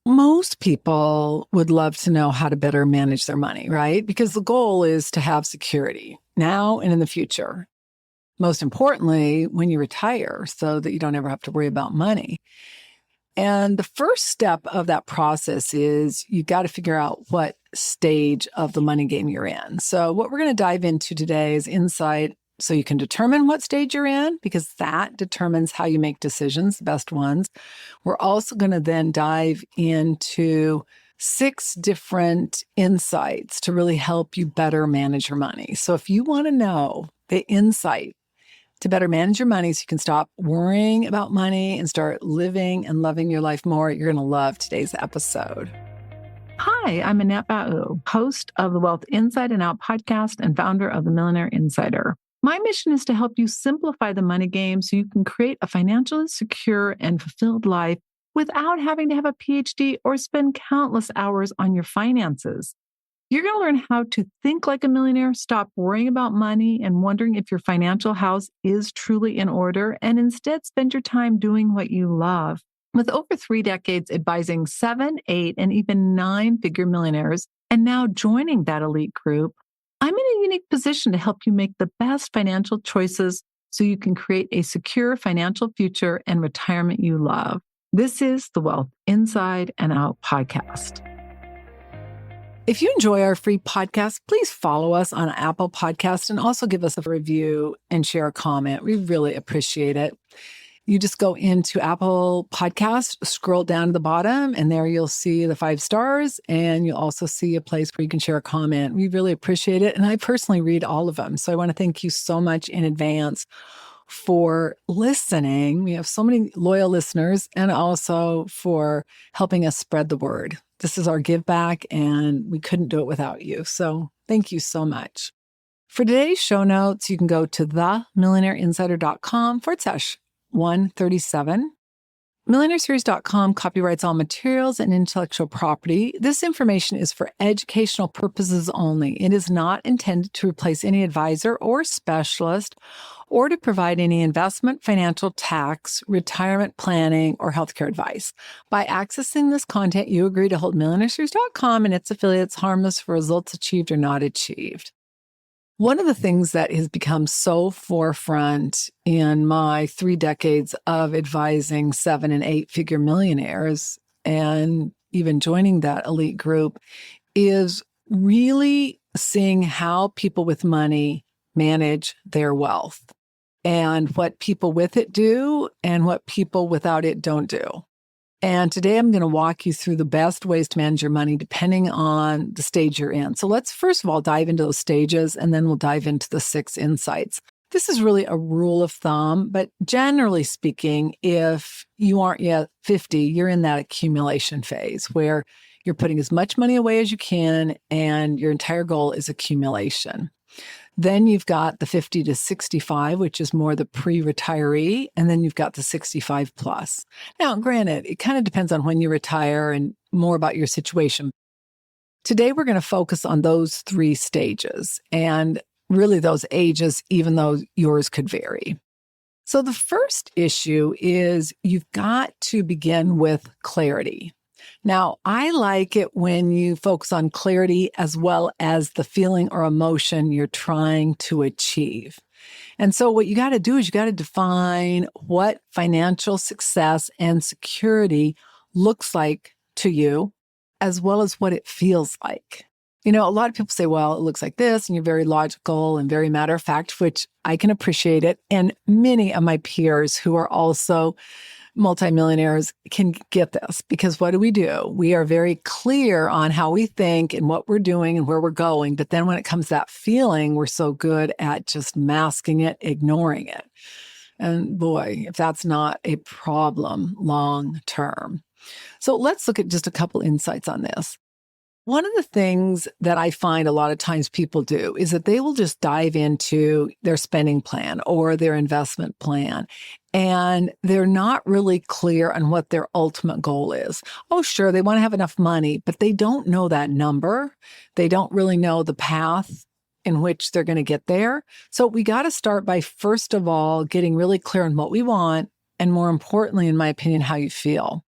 Most people would love to know how to better manage their money, right? Because the goal is to have security now and in the future. Most importantly, when you retire, so that you don't ever have to worry about money. And the first step of that process is you got to figure out what stage of the money game you're in. So what we're going to dive into today is insight so you can determine what stage you're in, because that determines how you make decisions, the best ones. We're also going to then dive into 6 different insights to really help you better manage your money. So if you want to know the insight to better manage your money so you can stop worrying about money and start living and loving your life more, you're going to love today's episode. Hi, I'm Annette Bau, host of the Wealth Inside and Out podcast and founder of the Millionaire Insider. My mission is to help you simplify the money game so you can create a financially secure and fulfilled life without having to have a PhD or spend countless hours on your finances. You're going to learn how to think like a millionaire, stop worrying about money and wondering if your financial house is truly in order, and instead spend your time doing what you love. With over 3 decades advising 7, 8, and even 9-figure millionaires, and now joining that elite group, I'm in a unique position to help you make the best financial choices so you can create a secure financial future and retirement you love. This is the Wealth Inside and Out podcast. If you enjoy our free podcast, please follow us on Apple Podcasts and also give us a review and share a comment. We really appreciate it. You just go into Apple Podcasts, scroll down to the bottom, and there you'll see the 5 stars, and you'll also see a place where you can share a comment. We really appreciate it, and I personally read all of them. So I want to thank you so much in advance for listening. We have so many loyal listeners, and also for helping us spread the word. This is our give back, and we couldn't do it without you. So thank you so much. For today's show notes, you can go to themillionaireinsider.com/137. MillionaireSeries.com copyrights all materials and intellectual property. This information is for educational purposes only. It is not intended to replace any advisor or specialist or to provide any investment, financial, tax, retirement planning, or healthcare advice. By accessing this content, you agree to hold MillionaireSeries.com and its affiliates harmless for results achieved or not achieved. One of the things that has become so forefront in my 3 decades of advising 7 and 8-figure millionaires and even joining that elite group is really seeing how people with money manage their wealth and what people with it do and what people without it don't do. And today I'm going to walk you through the best ways to manage your money depending on the stage you're in. So let's first of all dive into those stages, and then we'll dive into the 6 insights. This is really a rule of thumb, but generally speaking, if you aren't yet 50, you're in that accumulation phase where you're putting as much money away as you can, and your entire goal is accumulation. Then you've got the 50 to 65, which is more the pre-retiree, and then you've got the 65 plus. Now, granted, it kind of depends on when you retire and more about your situation. Today, we're going to focus on those 3 stages and really those ages, even though yours could vary. So the first issue is you've got to begin with clarity. Now, I like it when you focus on clarity as well as the feeling or emotion you're trying to achieve. And so what you got to do is you got to define what financial success and security looks like to you, as well as what it feels like. You know, a lot of people say, well, it looks like this, and you're very logical and very matter of fact, which I can appreciate it. And many of my peers who are also multimillionaires can get this, because what do? We are very clear on how we think and what we're doing and where we're going. But then when it comes to that feeling, we're so good at just masking it, ignoring it. And boy, if that's not a problem long term. So let's look at just a couple insights on this. One of the things that I find a lot of times people do is that they will just dive into their spending plan or their investment plan, and they're not really clear on what their ultimate goal is. Oh, sure, they want to have enough money, but they don't know that number. They don't really know the path in which they're going to get there. So we got to start by, first of all, getting really clear on what we want, and more importantly, in my opinion, how you feel.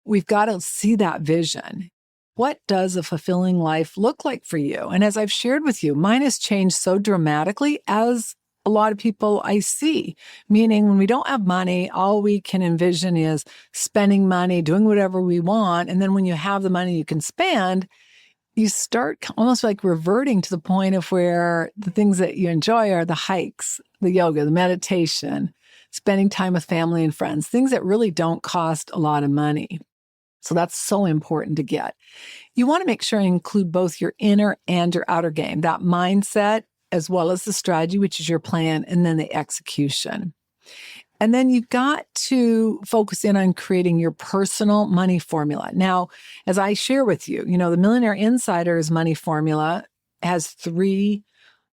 we've got to see that vision. What does a fulfilling life look like for you? And as I've shared with you, mine has changed so dramatically as a lot of people I see, meaning when we don't have money, all we can envision is spending money, doing whatever we want. And then when you have the money you can spend, you start almost like reverting to the point of where the things that you enjoy are the hikes, the yoga, the meditation, spending time with family and friends, things that really don't cost a lot of money. So that's so important to get. You want to make sure you include both your inner and your outer game, that mindset, as well as the strategy, which is your plan, and then the execution. And then you've got to focus in on creating your personal money formula. Now, as I share with you, the Millionaire Insider's money formula has 3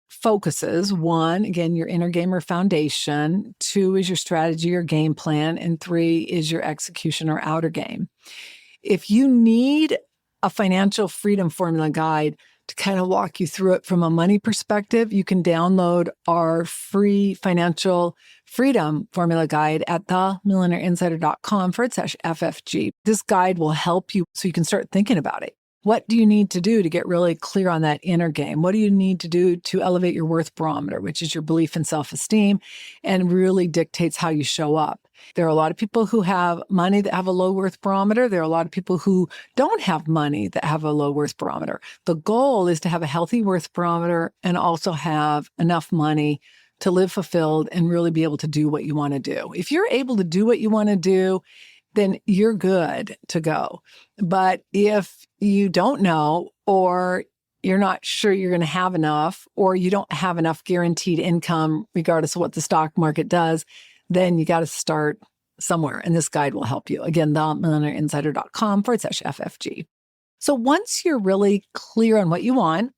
focuses. 1, again, your inner game or foundation. 2 is your strategy or game plan. And 3 is your execution or outer game. If you need a financial freedom formula guide to kind of walk you through it from a money perspective, you can download our free financial freedom formula guide at themillionaireinsider.com/FFG. This guide will help you so you can start thinking about it. What do you need to do to get really clear on that inner game? What do you need to do to elevate your worth barometer, which is your belief in self-esteem and really dictates how you show up? There are a lot of people who have money that have a low worth barometer. There are a lot of people who don't have money that have a low worth barometer. The goal is to have a healthy worth barometer and also have enough money to live fulfilled and really be able to do what you want to do. If you're able to do what you want to do, then you're good to go. But if you don't know, or you're not sure you're going to have enough, or you don't have enough guaranteed income, regardless of what the stock market does, then you got to start somewhere. And this guide will help you. Again, themillionaireinsider.com/FFG. So once you're really clear on what you want,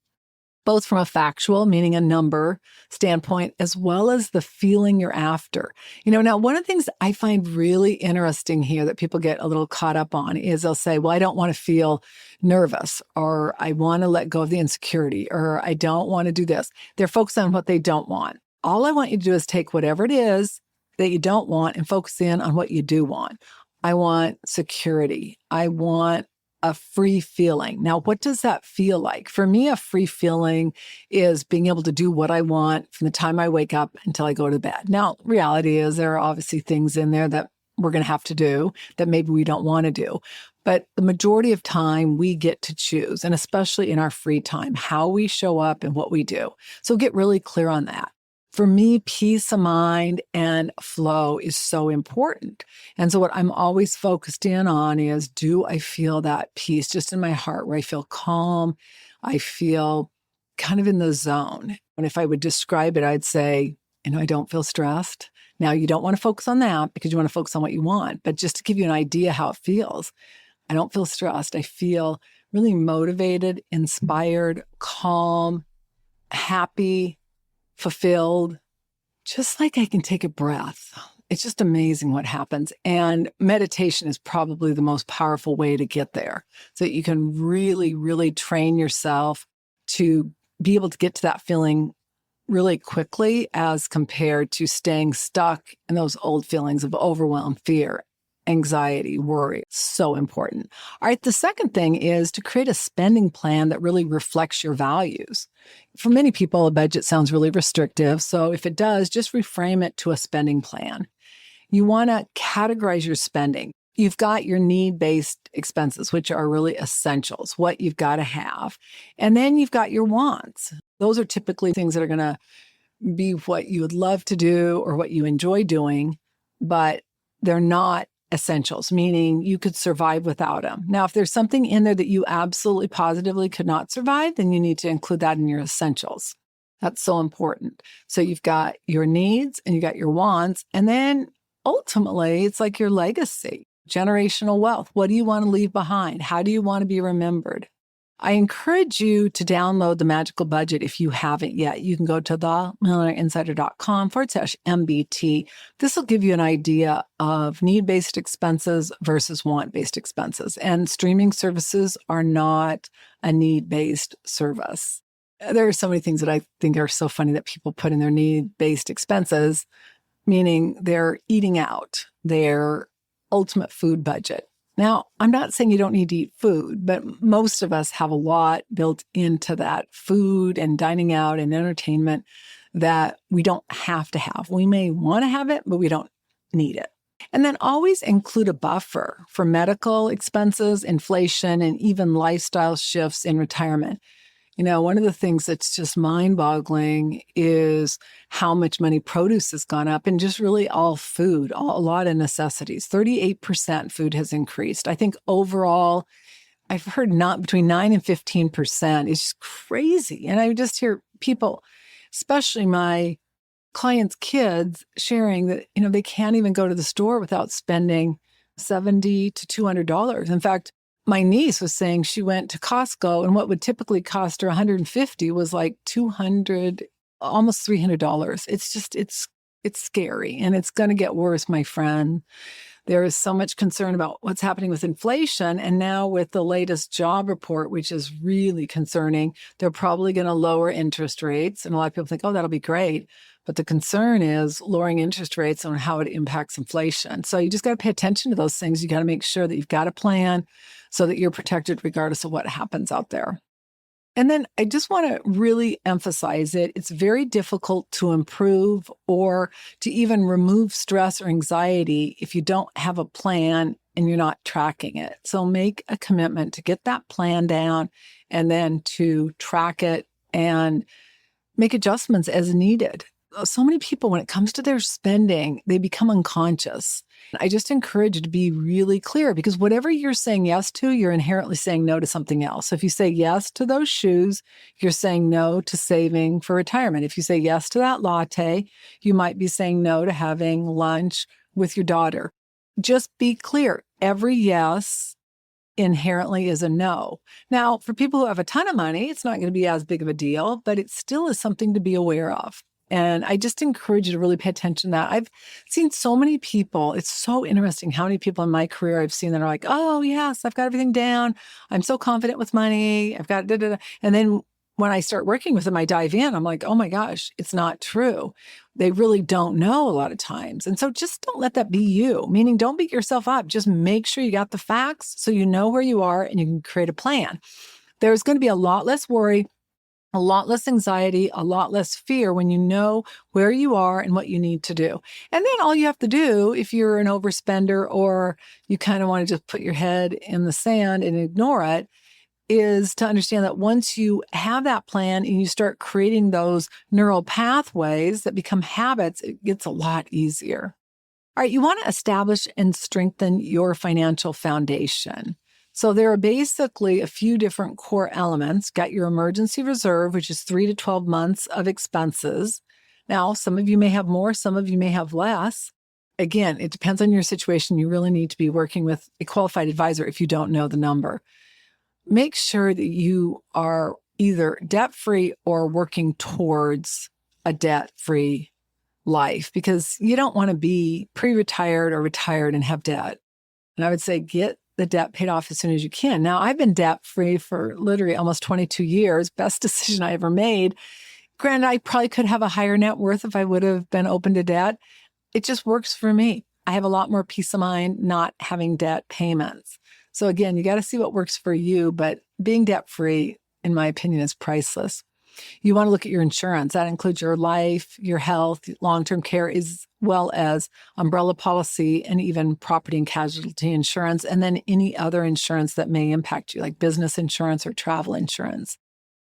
both from a factual, meaning a number standpoint, as well as the feeling you're after. Now one of the things I find really interesting here that people get a little caught up on is they'll say, well, I don't want to feel nervous, or I want to let go of the insecurity, or I don't want to do this. They're focused on what they don't want. All I want you to do is take whatever it is that you don't want and focus in on what you do want. I want security. I want a free feeling. Now, what does that feel like? For me, a free feeling is being able to do what I want from the time I wake up until I go to bed. Now, reality is there are obviously things in there that we're going to have to do that maybe we don't want to do. But the majority of time we get to choose, and especially in our free time, how we show up and what we do. So get really clear on that. For me, peace of mind and flow is so important. And so what I'm always focused in on is, do I feel that peace just in my heart where I feel calm? I feel kind of in the zone. And if I would describe it, I'd say, I don't feel stressed. Now, you don't want to focus on that because you want to focus on what you want. But just to give you an idea how it feels, I don't feel stressed. I feel really motivated, inspired, calm, happy, fulfilled, just like I can take a breath. It's just amazing what happens. And meditation is probably the most powerful way to get there, so that you can really, really train yourself to be able to get to that feeling really quickly as compared to staying stuck in those old feelings of overwhelm, fear, anxiety, worry. So important. All right. The second thing is to create a spending plan that really reflects your values. For many people, a budget sounds really restrictive. So if it does, just reframe it to a spending plan. You want to categorize your spending. You've got your need-based expenses, which are really essentials, what you've got to have. And then you've got your wants. Those are typically things that are going to be what you would love to do or what you enjoy doing, but they're not essentials, meaning you could survive without them. Now, if there's something in there that you absolutely positively could not survive, then you need to include that in your essentials. That's so important. So you've got your needs and you got your wants. And then ultimately, it's like your legacy, generational wealth. What do you want to leave behind? How do you want to be remembered? I encourage you to download the Magical Budget if you haven't yet. You can go to themillionaireinsider.com/MBT. This will give you an idea of need-based expenses versus want-based expenses. And streaming services are not a need-based service. There are so many things that I think are so funny that people put in their need-based expenses, meaning they're eating out, their ultimate food budget. Now, I'm not saying you don't need to eat food, but most of us have a lot built into that food and dining out and entertainment that we don't have to have. We may want to have it, but we don't need it. And then always include a buffer for medical expenses, inflation, and even lifestyle shifts in retirement. One of the things that's just mind-boggling is how much money produce has gone up, and just really all food, a lot of necessities. 38% food has increased. I think overall, I've heard not between 9 and 15%. It's just crazy. And I just hear people, especially my clients' kids, sharing that, they can't even go to the store without spending $70 to $200. In fact, my niece was saying she went to Costco and what would typically cost her $150 was like $200, almost $300. It's scary, and it's going to get worse, my friend. There is so much concern about what's happening with inflation. And now with the latest job report, which is really concerning, they're probably going to lower interest rates. And a lot of people think, oh, that'll be great. But the concern is lowering interest rates and how it impacts inflation. So you just got to pay attention to those things. You got to make sure that you've got a plan so that you're protected regardless of what happens out there. And then I just want to really emphasize it. It's very difficult to improve or to even remove stress or anxiety if you don't have a plan and you're not tracking it. So make a commitment to get that plan down and then to track it and make adjustments as needed. So many people, when it comes to their spending, they become unconscious. I just encourage you to be really clear, because whatever you're saying yes to, you're inherently saying no to something else. So if you say yes to those shoes, you're saying no to saving for retirement. If you say yes to that latte, you might be saying no to having lunch with your daughter. Just be clear. Every yes inherently is a no. Now, for people who have a ton of money, it's not going to be as big of a deal, but it still is something to be aware of. And I just encourage you to really pay attention to that. I've seen so many people. It's so interesting how many people in my career I've seen that are like, oh, yes, I've got everything down. I'm so confident with money. I've got da-da-da. And then when I start working with them, I dive in. I'm like, oh my gosh, it's not true. They really don't know a lot of times. And so just don't let that be you, meaning don't beat yourself up. Just make sure you got the facts so you know where you are and you can create a plan. There's going to be a lot less worry, a lot less anxiety, a lot less fear when you know where you are and what you need to do. And then all you have to do, if you're an overspender or you kind of want to just put your head in the sand and ignore it, is to understand that once you have that plan and you start creating those neural pathways that become habits, it gets a lot easier. All right, you want to establish and strengthen your financial foundation. So there are basically a few different core elements. Got your emergency reserve, which is 3 to 12 months of expenses. Now, some of you may have more, some of you may have less. Again, it depends on your situation. You really need to be working with a qualified advisor if you don't know the number. Make sure that you are either debt-free or working towards a debt-free life, because you don't want to be pre-retired or retired and have debt. And I would say get the debt paid off as soon as you can. Now, I've been debt-free for literally almost 22 years. Best decision I ever made. Granted, I probably could have a higher net worth if I would have been open to debt. It just works for me. I have a lot more peace of mind not having debt payments. So again, you got to see what works for you, but being debt-free, in my opinion, is priceless. You want to look at your insurance. That includes your life, your health, long-term care, as well as umbrella policy and even property and casualty insurance, and then any other insurance that may impact you, like business insurance or travel insurance.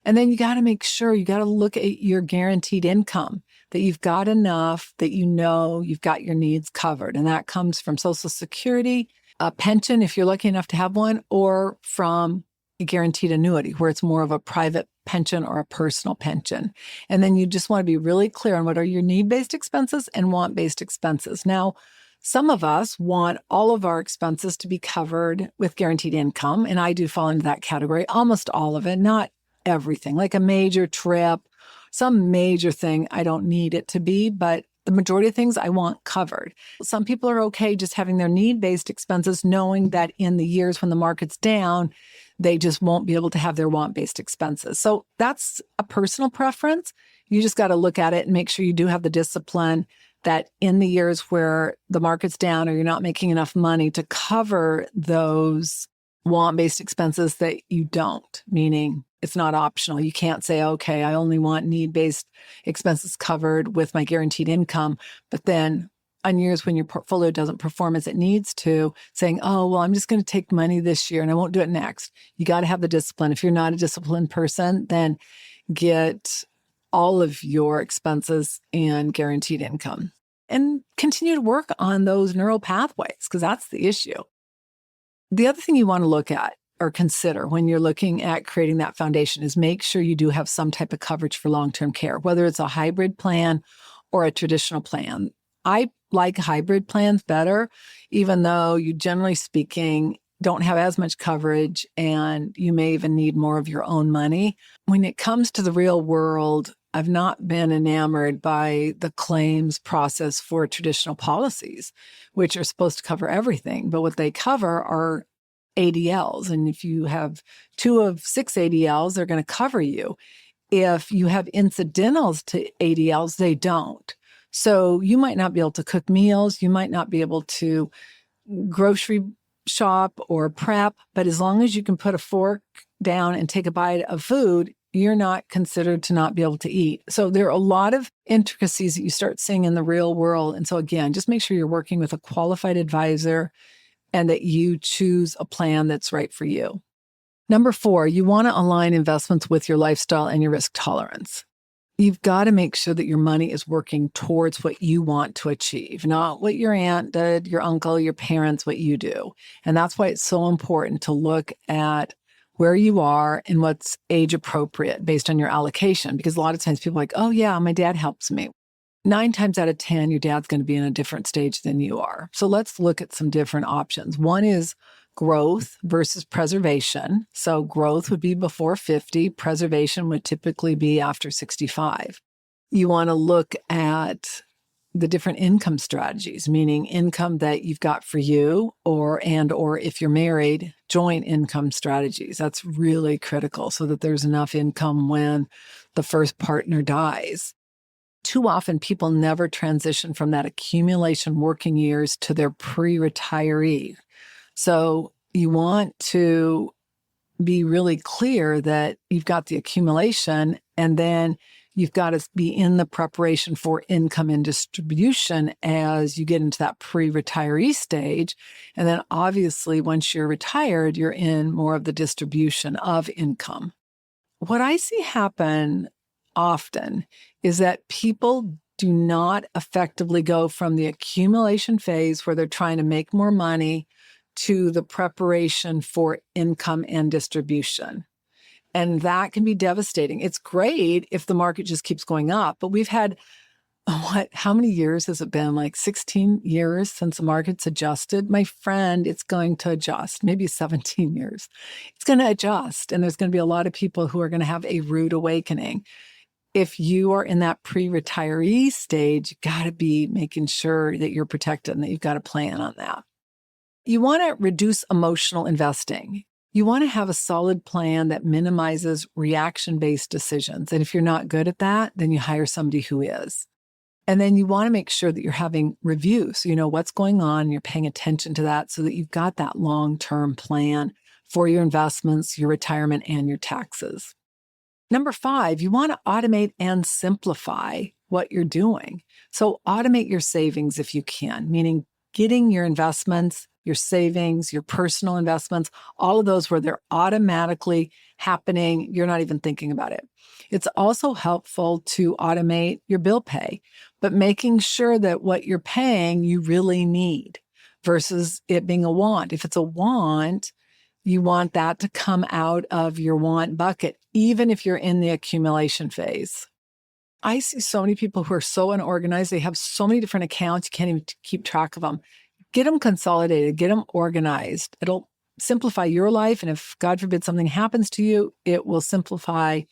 And then you got to make sure, you got to look at your guaranteed income, that you've got enough, that you know you've got your needs covered. And that comes from Social Security, a pension, if you're lucky enough to have one, or from a guaranteed annuity, where it's more of a private pension or a personal pension. And then you just want to be really clear on what are your need-based expenses and want-based expenses. Now, some of us want all of our expenses to be covered with guaranteed income, and I do fall into that category, almost all of it, not everything, like a major trip, some major thing, I don't need it to be, but the majority of things I want covered. Some people are okay just having their need-based expenses, knowing that in the years when the market's down, they just won't be able to have their want-based expenses. So that's a personal preference. You just got to look at it and make sure you do have the discipline that in the years where the market's down or you're not making enough money to cover those want-based expenses that you don't, meaning it's not optional. You can't say, okay, I only want need-based expenses covered with my guaranteed income. But then on years when your portfolio doesn't perform as it needs to, saying, oh, well, I'm just going to take money this year and I won't do it next. You got to have the discipline. If you're not a disciplined person, then get all of your expenses and guaranteed income and continue to work on those neural pathways because that's the issue. The other thing you want to look at or consider when you're looking at creating that foundation is make sure you do have some type of coverage for long-term care, whether it's a hybrid plan or a traditional plan. I like hybrid plans better, even though you generally speaking don't have as much coverage and you may even need more of your own money. When it comes to the real world, I've not been enamored by the claims process for traditional policies, which are supposed to cover everything. But what they cover are ADLs. And if you have 2 of 6 ADLs, they're going to cover you. If you have incidentals to ADLs, they don't. So you might not be able to cook meals. You might not be able to grocery shop or prep. But as long as you can put a fork down and take a bite of food, you're not considered to not be able to eat. So there are a lot of intricacies that you start seeing in the real world. And so again, just make sure you're working with a qualified advisor and that you choose a plan that's right for you. Number 4, you want to align investments with your lifestyle and your risk tolerance. You've got to make sure that your money is working towards what you want to achieve, not what your aunt did, your uncle, your parents, what you do. And that's why it's so important to look at where you are and what's age appropriate based on your allocation. Because a lot of times people are like, oh yeah, my dad helps me. 9 times out of 10, your dad's going to be in a different stage than you are. So let's look at some different options. One is growth versus preservation. So growth would be before 50. Preservation would typically be after 65. You want to look at the different income strategies, meaning income that you've got for you or if you're married, joint income strategies. That's really critical so that there's enough income when the first partner dies. Too often people never transition from that accumulation working years to their pre-retiree. So you want to be really clear that you've got the accumulation and then you've got to be in the preparation for income and distribution as you get into that pre-retiree stage. And then obviously once you're retired, you're in more of the distribution of income. What I see happen often is that people do not effectively go from the accumulation phase where they're trying to make more money to the preparation for income and distribution. And that can be devastating. It's great if the market just keeps going up, but we've had, how many years has it been? Like 16 years since the market's adjusted? My friend, it's going to adjust, maybe 17 years. It's going to adjust. And there's going to be a lot of people who are going to have a rude awakening. If you are in that pre-retiree stage, you got to be making sure that you're protected and that you've got a plan on that. You want to reduce emotional investing. You want to have a solid plan that minimizes reaction-based decisions. And if you're not good at that, then you hire somebody who is. And then you want to make sure that you're having reviews. So you know what's going on, you're paying attention to that so that you've got that long-term plan for your investments, your retirement, and your taxes. Number 5, you want to automate and simplify what you're doing. So automate your savings if you can, meaning getting your investments, your savings, your personal investments, all of those where they're automatically happening. You're not even thinking about it. It's also helpful to automate your bill pay, but making sure that what you're paying you really need versus it being a want. If it's a want, you want that to come out of your want bucket, even if you're in the accumulation phase. I see so many people who are so unorganized. They have so many different accounts. You can't even keep track of them. Get them consolidated, get them organized. It'll simplify your life. And if, God forbid, something happens to you, it will simplify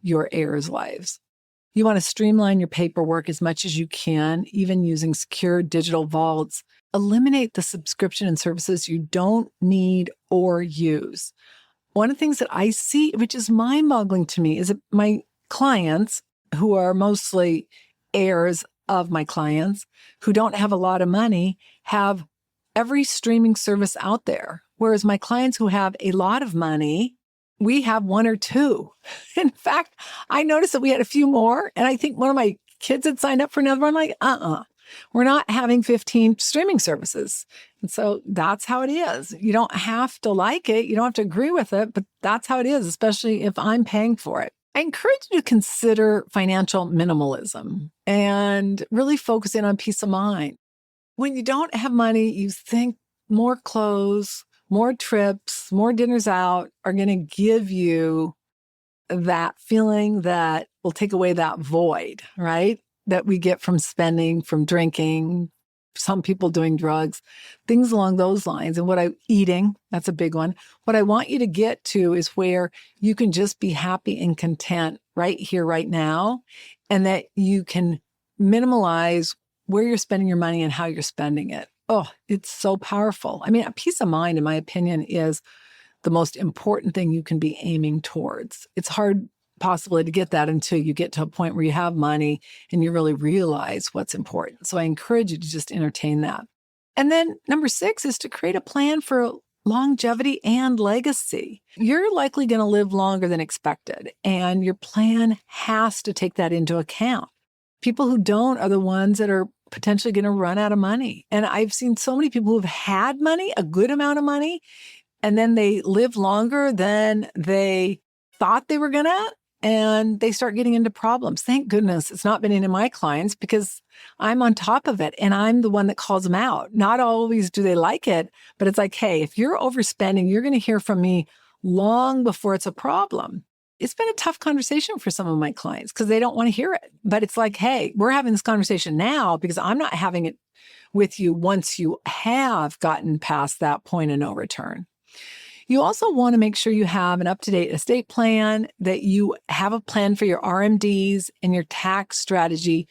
your heirs' lives. You want to streamline your paperwork as much as you can, even using secure digital vaults. Eliminate the subscription and services you don't need or use. One of the things that I see, which is mind-boggling to me, is that my clients, who are mostly heirs of my clients who don't have a lot of money have every streaming service out there. Whereas my clients who have a lot of money, we have one or two. In fact, I noticed that we had a few more. And I think one of my kids had signed up for another one. Like, we're not having 15 streaming services. And so that's how it is. You don't have to like it. You don't have to agree with it, but that's how it is, especially if I'm paying for it. I encourage you to consider financial minimalism and really focus in on peace of mind. When you don't have money, you think more clothes, more trips, more dinners out are going to give you that feeling that will take away that void, right? That we get from spending, from drinking, some people doing drugs, things along those lines. And eating, that's a big one. What I want you to get to is where you can just be happy and content right here, right now, and that you can minimalize where you're spending your money and how you're spending it. Oh, it's so powerful. I mean, a peace of mind, in my opinion, is the most important thing you can be aiming towards. It's hard possibly to get that until you get to a point where you have money and you really realize what's important. So I encourage you to just entertain that. And then number 6 is to create a plan for longevity and legacy. You're likely going to live longer than expected, and your plan has to take that into account. People who don't are the ones that are potentially going to run out of money. And I've seen so many people who've had money, a good amount of money, and then they live longer than they thought they were going to, and they start getting into problems. Thank goodness it's not been into my clients because I'm on top of it and I'm the one that calls them out. Not always do they like it, but it's like, hey, if you're overspending, you're going to hear from me long before it's a problem. It's been a tough conversation for some of my clients because they don't want to hear it. But it's like, hey, we're having this conversation now because I'm not having it with you once you have gotten past that point of no return. You also want to make sure you have an up-to-date estate plan, that you have a plan for your RMDs and your tax strategy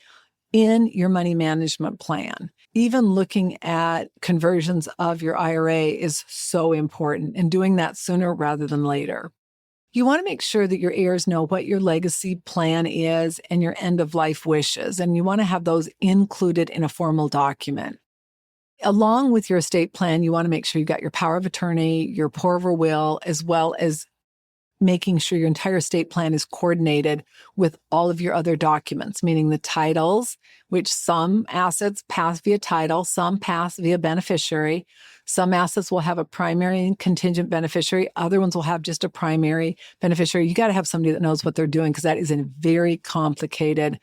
in your money management plan. Even looking at conversions of your IRA is so important, and doing that sooner rather than later. You want to make sure that your heirs know what your legacy plan is and your end-of-life wishes, and you want to have those included in a formal document. Along with your estate plan, you want to make sure you got your power of attorney, your pour over will, as well as making sure your entire estate plan is coordinated with all of your other documents, meaning the titles, which some assets pass via title, some pass via beneficiary. Some assets will have a primary and contingent beneficiary. Other ones will have just a primary beneficiary. You got to have somebody that knows what they're doing because that is a very complicated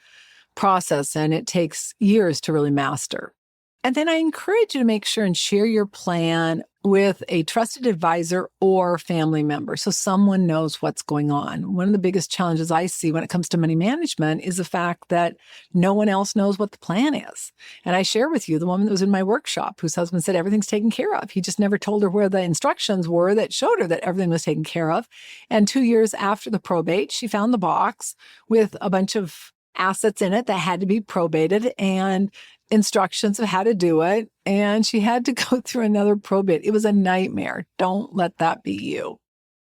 process and it takes years to really master. And then I encourage you to make sure and share your plan with a trusted advisor or family member so someone knows what's going on. One of the biggest challenges I see when it comes to money management is the fact that no one else knows what the plan is. And I share with you the woman that was in my workshop whose husband said everything's taken care of. He just never told her where the instructions were that showed her that everything was taken care of. And 2 years after the probate, she found the box with a bunch of assets in it that had to be probated and instructions of how to do it. And she had to go through another probate. It was a nightmare. Don't let that be you.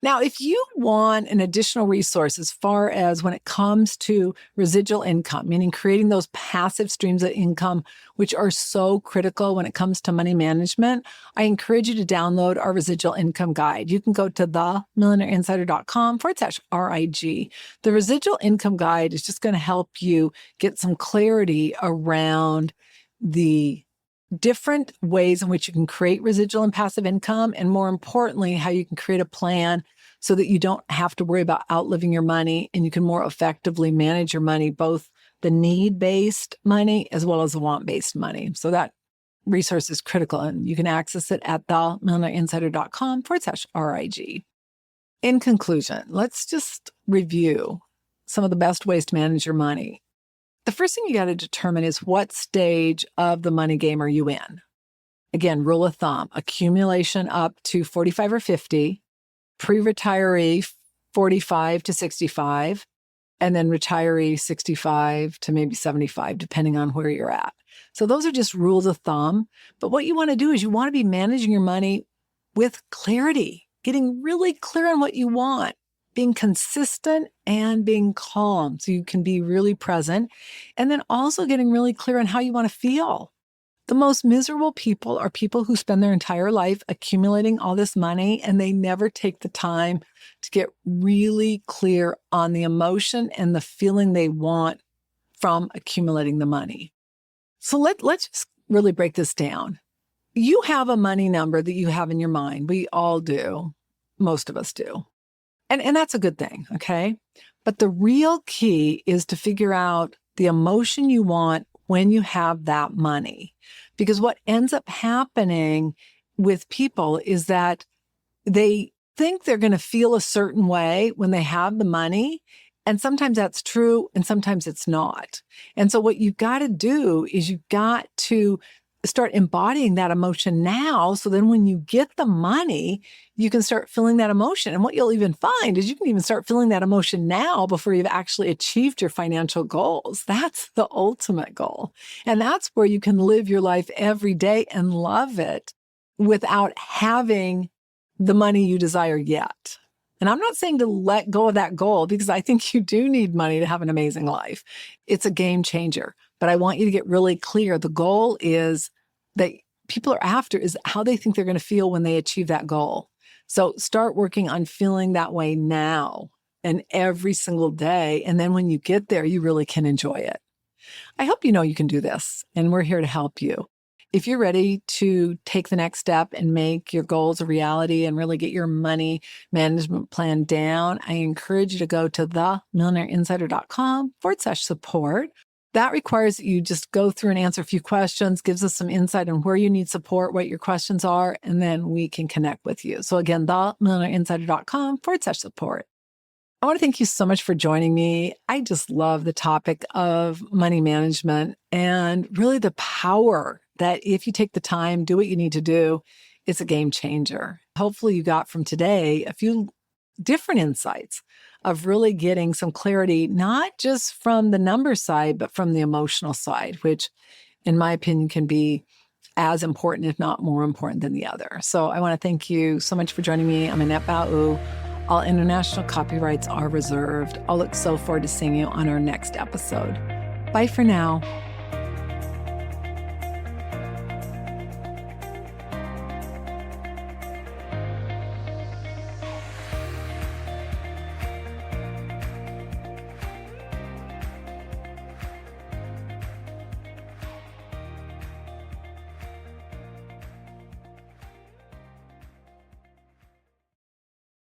Now, if you want an additional resource as far as when it comes to residual income, meaning creating those passive streams of income, which are so critical when it comes to money management, I encourage you to download our residual income guide. You can go to themillionaireinsider.com/RIG. The residual income guide is just going to help you get some clarity around the different ways in which you can create residual and passive income, and more importantly, how you can create a plan so that you don't have to worry about outliving your money and you can more effectively manage your money, both the need-based money as well as the want-based money. So that resource is critical, and you can access it at themillionaireinsider.com/RIG. In conclusion, let's just review some of the best ways to manage your money. The first thing you got to determine is what stage of the money game are you in? Again, rule of thumb, accumulation up to 45 or 50, pre-retiree 45 to 65, and then retiree 65 to maybe 75, depending on where you're at. So those are just rules of thumb. But what you want to do is you want to be managing your money with clarity, getting really clear on what you want, being consistent and being calm so you can be really present, and then also getting really clear on how you want to feel. The most miserable people are people who spend their entire life accumulating all this money and they never take the time to get really clear on the emotion and the feeling they want from accumulating the money. So let's just really break this down. You have a money number that you have in your mind. We all do. Most of us do. And that's a good thing, okay? But the real key is to figure out the emotion you want when you have that money. Because what ends up happening with people is that they think they're going to feel a certain way when they have the money. And sometimes that's true and sometimes it's not. And so what you've got to do is you've got to start embodying that emotion now. So then when you get the money, you can start feeling that emotion. And what you'll even find is you can even start feeling that emotion now before you've actually achieved your financial goals. That's the ultimate goal. And that's where you can live your life every day and love it without having the money you desire yet. And I'm not saying to let go of that goal because I think you do need money to have an amazing life. It's a game changer. But I want you to get really clear. The goal is that people are after is how they think they're going to feel when they achieve that goal. So start working on feeling that way now and every single day. And then when you get there, you really can enjoy it. I hope you know you can do this, and we're here to help you. If you're ready to take the next step and make your goals a reality and really get your money management plan down, I encourage you to go to themillionaireinsider.com/support. That requires that you just go through and answer a few questions, gives us some insight on where you need support, what your questions are, and then we can connect with you. So again, themillionaireinsider.com/support. I want to thank you so much for joining me. I just love the topic of money management and really the power that if you take the time, do what you need to do, it's a game changer. Hopefully you got from today a few different insights of really getting some clarity, not just from the number side, but from the emotional side, which in my opinion can be as important, if not more important than the other. So I want to thank you so much for joining me. I'm Annette Bau. All international copyrights are reserved. I'll look so forward to seeing you on our next episode. Bye for now.